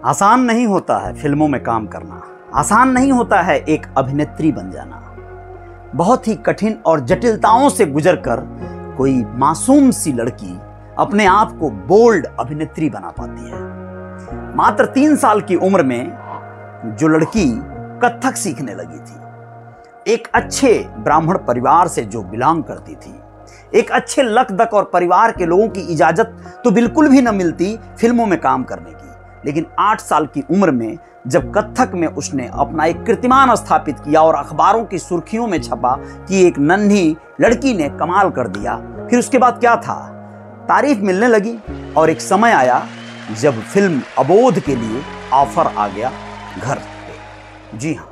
आसान नहीं होता है फिल्मों में काम करना, आसान नहीं होता है एक अभिनेत्री बन जाना। बहुत ही कठिन और जटिलताओं से गुजरकर कोई मासूम सी लड़की अपने आप को बोल्ड अभिनेत्री बना पाती है। मात्र 3 साल की उम्र में जो लड़की कथक सीखने लगी थी, एक अच्छे ब्राह्मण परिवार से जो बिलोंग करती थी, एक अच्छे लकदक और परिवार के लोगों की इजाजत तो बिल्कुल भी न मिलती फिल्मों में काम करने की, लेकिन 8 साल की उम्र में जब कथक में उसने अपना एक कीर्तिमान स्थापित किया और अखबारों की सुर्खियों में छपा कि एक नन्ही लड़की ने कमाल कर दिया, फिर उसके बाद क्या था, तारीफ मिलने लगी और एक समय आया जब फिल्म अबोध के लिए ऑफर आ गया घर पे। जी हाँ,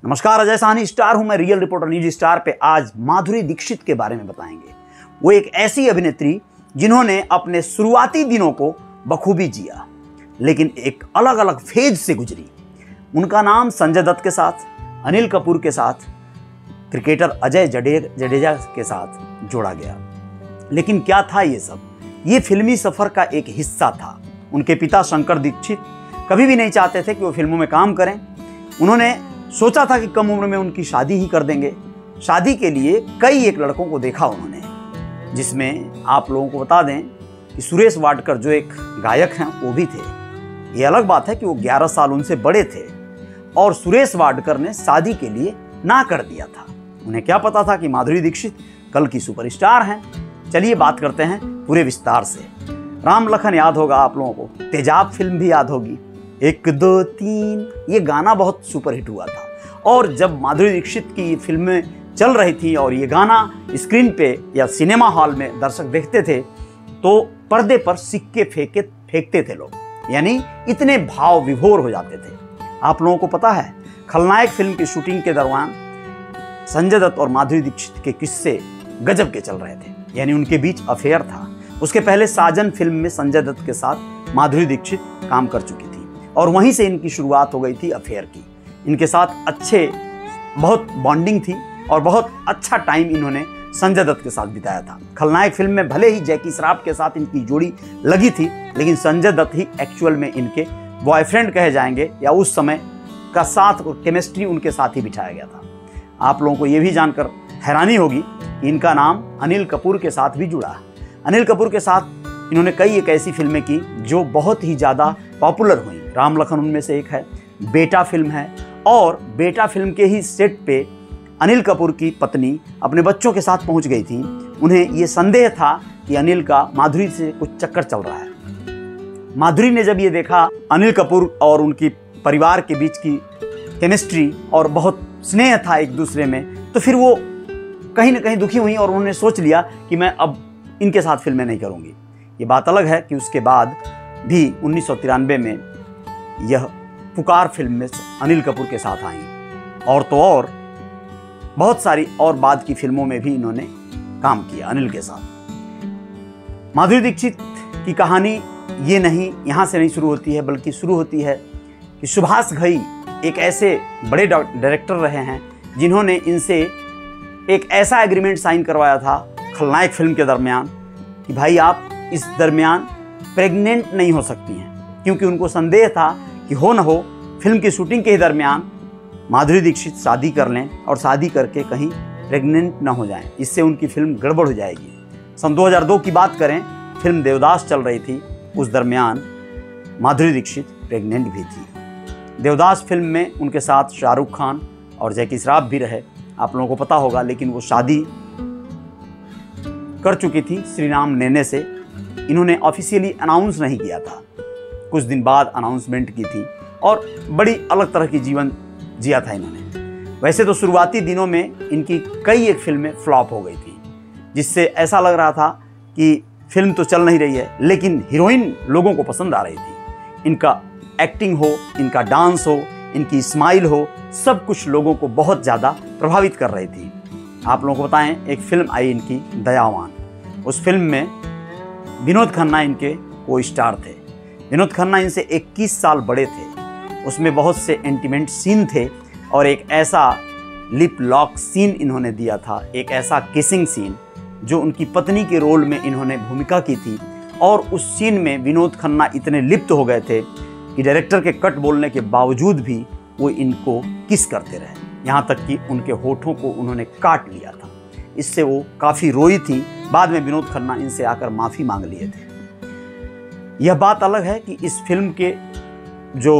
नमस्कार, अजय साहनी स्टार हूं मैं, रियल रिपोर्टर न्यूज स्टार पे। आज माधुरी दीक्षित के बारे में बताएंगे। वो एक ऐसी अभिनेत्री जिन्होंने अपने शुरुआती दिनों को बखूबी जिया, लेकिन एक अलग अलग फेज से गुजरी। उनका नाम संजय दत्त के साथ, अनिल कपूर के साथ, क्रिकेटर अजय जडेजा के साथ जोड़ा गया। लेकिन क्या था ये सब? ये फिल्मी सफर का एक हिस्सा था। उनके पिता शंकर दीक्षित कभी भी नहीं चाहते थे कि वो फिल्मों में काम करें। उन्होंने सोचा था कि कम उम्र में उनकी शादी ही कर देंगे। शादी के लिए कई एक लड़कों को देखा उन्होंने, जिसमें आप लोगों को बता दें कि सुरेश वाडकर जो एक गायक हैं वो भी थे। ये अलग बात है कि वो 11 साल उनसे बड़े थे और सुरेश वाडकर ने शादी के लिए ना कर दिया था। उन्हें क्या पता था कि माधुरी दीक्षित कल की सुपरस्टार हैं। चलिए बात करते हैं पूरे विस्तार से। राम लखन याद होगा आप लोगों को, तेजाब फिल्म भी याद होगी, 1 2 3 ये गाना बहुत सुपरहिट हुआ था। और जब माधुरी दीक्षित की फिल्में चल रही थी और ये गाना स्क्रीन पे या सिनेमा हॉल में दर्शक देखते थे तो पर्दे पर सिक्के फेंकते थे लोग, यानी इतने भाव विभोर हो जाते थे। आप लोगों को पता है, खलनायक फिल्म की शूटिंग के दौरान संजय दत्त और माधुरी दीक्षित के किस्से गजब के चल रहे थे, यानी उनके बीच अफेयर था। उसके पहले साजन फिल्म में संजय दत्त के साथ माधुरी दीक्षित काम कर चुकी थी और वहीं से इनकी शुरुआत हो गई थी अफेयर की। इनके साथ बहुत बॉन्डिंग थी और बहुत अच्छा टाइम इन्होंने संजय दत्त के साथ बिताया था। खलनायक फिल्म में भले ही जैकी श्रॉफ के साथ इनकी जोड़ी लगी थी, लेकिन संजय दत्त ही एक्चुअल में इनके बॉयफ्रेंड कहे जाएंगे, या उस समय का साथ और केमिस्ट्री उनके साथ ही बिठाया गया था। आप लोगों को यह भी जानकर हैरानी होगी कि इनका नाम अनिल कपूर के साथ भी जुड़ा है। अनिल कपूर के साथ इन्होंने कई एक ऐसी फिल्में की जो बहुत ही ज़्यादा पॉपुलर हुई। राम लखन उनमें से एक है, बेटा फिल्म है, और बेटा फिल्म के ही सेट पे अनिल कपूर की पत्नी अपने बच्चों के साथ पहुंच गई थी। उन्हें ये संदेह था कि अनिल का माधुरी से कुछ चक्कर चल रहा है। माधुरी ने जब ये देखा अनिल कपूर और उनकी परिवार के बीच की केमिस्ट्री और बहुत स्नेह था एक दूसरे में, तो फिर वो कहीं ना कहीं दुखी हुई और उन्होंने सोच लिया कि मैं अब इनके साथ फिल्में नहीं करूँगी। ये बात अलग है कि उसके बाद भी 1993 में यह पुकार फिल्म में अनिल कपूर के साथ आई, और तो और बहुत सारी और बाद की फिल्मों में भी इन्होंने काम किया अनिल के साथ। माधुरी दीक्षित की कहानी ये नहीं, यहाँ से नहीं शुरू होती है, बल्कि शुरू होती है कि सुभाष घई एक ऐसे बड़े डायरेक्टर रहे हैं जिन्होंने इनसे एक ऐसा एग्रीमेंट साइन करवाया था खलनायक फिल्म के दरमियान कि भाई आप इस दरमियान प्रेग्नेंट नहीं हो सकती हैं, क्योंकि उनको संदेह था कि हो न हो फिल्म की शूटिंग के ही दरमियान माधुरी दीक्षित शादी कर लें और शादी करके कहीं प्रेग्नेंट ना हो जाएं, इससे उनकी फिल्म गड़बड़ हो जाएगी। सन 2002 की बात करें, फिल्म देवदास चल रही थी, उस दरमियान माधुरी दीक्षित प्रेग्नेंट भी थी। देवदास फिल्म में उनके साथ शाहरुख खान और जैकी श्रॉफ भी रहे, आप लोगों को पता होगा, लेकिन वो शादी कर चुकी थी श्रीराम नेने से। इन्होंने ऑफिशियली अनाउंस नहीं किया था, कुछ दिन बाद अनाउंसमेंट की थी और बड़ी अलग तरह की जीवन जिया था इन्होंने। वैसे तो शुरुआती दिनों में इनकी कई एक फिल्में फ्लॉप हो गई थी, जिससे ऐसा लग रहा था कि फिल्म तो चल नहीं रही है, लेकिन हीरोइन लोगों को पसंद आ रही थी। इनका एक्टिंग हो, इनका डांस हो, इनकी स्माइल हो, सब कुछ लोगों को बहुत ज़्यादा प्रभावित कर रही थी। आप लोगों को बताएं, एक फिल्म आई इनकी दयावान। उस फिल्म में विनोद खन्ना इनके को स्टार थे। विनोद खन्ना इनसे 21 साल बड़े थे। उसमें बहुत से इंटीमेट सीन थे और एक ऐसा लिप लॉक सीन इन्होंने दिया था, एक ऐसा किसिंग सीन जो उनकी पत्नी के रोल में इन्होंने भूमिका की थी। और उस सीन में विनोद खन्ना इतने लिप्त हो गए थे कि कि डायरेक्टर के कट बोलने के बावजूद भी वो इनको किस करते रहे, यहाँ तक कि उनके होठों को उन्होंने काट लिया था। इससे वो काफ़ी रोई थी। बाद में विनोद खन्ना इनसे आकर माफ़ी मांग लिए थे। यह बात अलग है कि इस फिल्म के जो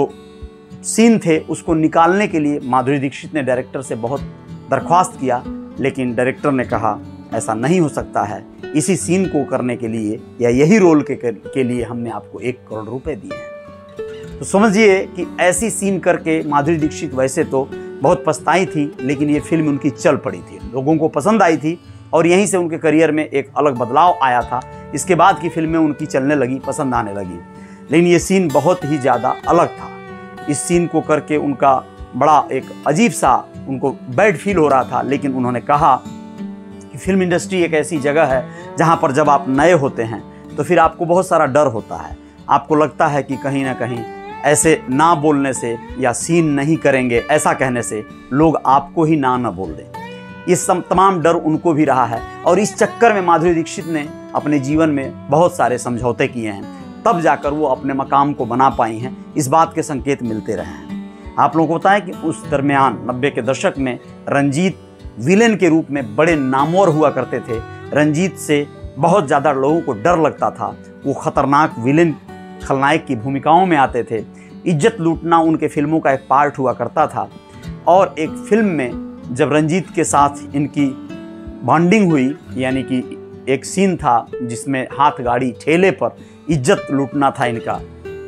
सीन थे उसको निकालने के लिए माधुरी दीक्षित ने डायरेक्टर से बहुत दरख्वास्त किया, लेकिन डायरेक्टर ने कहा ऐसा नहीं हो सकता है, इसी सीन को करने के लिए या यही रोल के लिए हमने आपको 1 करोड़ रुपए दिए हैं। तो समझिए कि ऐसी सीन करके माधुरी दीक्षित वैसे तो बहुत पछताई थी, लेकिन ये फिल्म उनकी चल पड़ी थी, लोगों को पसंद आई थी और यहीं से उनके करियर में एक अलग बदलाव आया था। इसके बाद की फिल्में उनकी चलने लगी, पसंद आने लगी, लेकिन ये सीन बहुत ही ज़्यादा अलग था। इस सीन को करके उनका बड़ा एक अजीब सा उनको बैड फील हो रहा था, लेकिन उन्होंने कहा कि फिल्म इंडस्ट्री एक ऐसी जगह है जहाँ पर जब आप नए होते हैं तो फिर आपको बहुत सारा डर होता है। आपको लगता है कि कहीं ना कहीं ऐसे ना बोलने से या सीन नहीं करेंगे ऐसा कहने से लोग आपको ही ना बोल दें। ये सब तमाम डर उनको भी रहा है और इस चक्कर में माधुरी दीक्षित ने अपने जीवन में बहुत सारे समझौते किए हैं, तब जाकर वो अपने मकाम को बना पाई हैं। इस बात के संकेत मिलते रहे हैं। आप लोगों को बताएं कि उस दरमियान 90 के दशक में रंजीत विलेन के रूप में बड़े नामवर हुआ करते थे। रंजीत से बहुत ज़्यादा लोगों को डर लगता था। वो खतरनाक विलेन खलनायक की भूमिकाओं में आते थे। इज्जत लूटना उनके फिल्मों का एक पार्ट हुआ करता था। और एक फिल्म में जब रंजीत के साथ इनकी बॉन्डिंग हुई, यानी कि एक सीन था जिसमें हाथ गाड़ी ठेले पर इज्जत लूटना था इनका,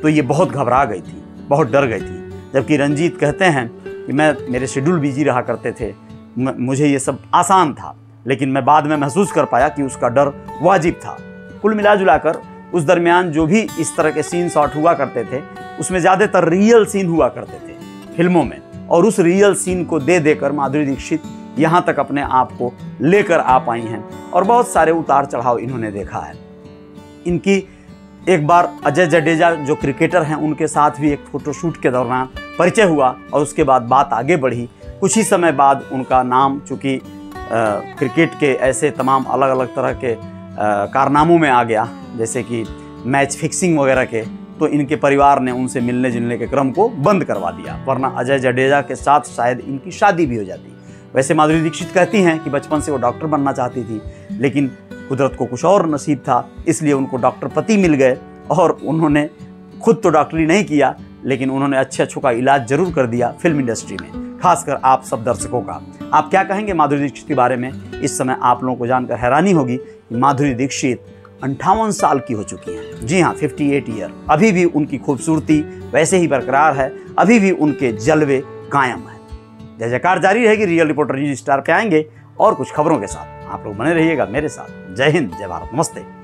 तो ये बहुत घबरा गई थी, बहुत डर गई थी। जबकि रंजीत कहते हैं कि मेरे शेड्यूल बिजी रहा करते थे, मुझे ये सब आसान था, लेकिन मैं बाद में महसूस कर पाया कि उसका डर वाजिब था। कुल मिला जुलाकर उस दरमियान जो भी इस तरह के सीन शॉट हुआ करते थे उसमें ज़्यादातर रियल सीन हुआ करते थे फिल्मों में, और उस रियल सीन को दे देकर माधुरी दीक्षित यहाँ तक अपने आप को लेकर आ पाई हैं और बहुत सारे उतार चढ़ाव इन्होंने देखा है। इनकी एक बार अजय जडेजा जो क्रिकेटर हैं उनके साथ भी एक फ़ोटोशूट के दौरान परिचय हुआ और उसके बाद बात आगे बढ़ी। कुछ ही समय बाद उनका नाम चूँकि क्रिकेट के ऐसे तमाम अलग अलग तरह के कारनामों में आ गया, जैसे कि मैच फिक्सिंग वगैरह के, तो इनके परिवार ने उनसे मिलने जुलने के क्रम को बंद करवा दिया, वरना अजय जडेजा के साथ शायद इनकी शादी भी हो जाती। वैसे माधुरी दीक्षित कहती हैं कि बचपन से वो डॉक्टर बनना चाहती थी, लेकिन कुदरत को कुछ और नसीब था, इसलिए उनको डॉक्टर पति मिल गए और उन्होंने खुद तो डॉक्टरी नहीं किया, लेकिन उन्होंने अच्छे अच्छों का इलाज जरूर कर दिया फिल्म इंडस्ट्री में, खासकर आप सब दर्शकों का। आप क्या कहेंगे माधुरी दीक्षित के बारे में? इस समय आप लोगों को जानकर हैरानी होगी कि माधुरी दीक्षित 58 साल की हो चुकी हैं। जी हाँ, 58 ईयर। अभी भी उनकी खूबसूरती वैसे ही बरकरार है, अभी भी उनके जलवे कायम है। जय जयकार जारी रहेगी। रियल रिपोर्टर न्यूज़ स्टार पे आएंगे और कुछ खबरों के साथ। आप लोग बने रहिएगा मेरे साथ। जय हिंद, जय भारत, नमस्ते।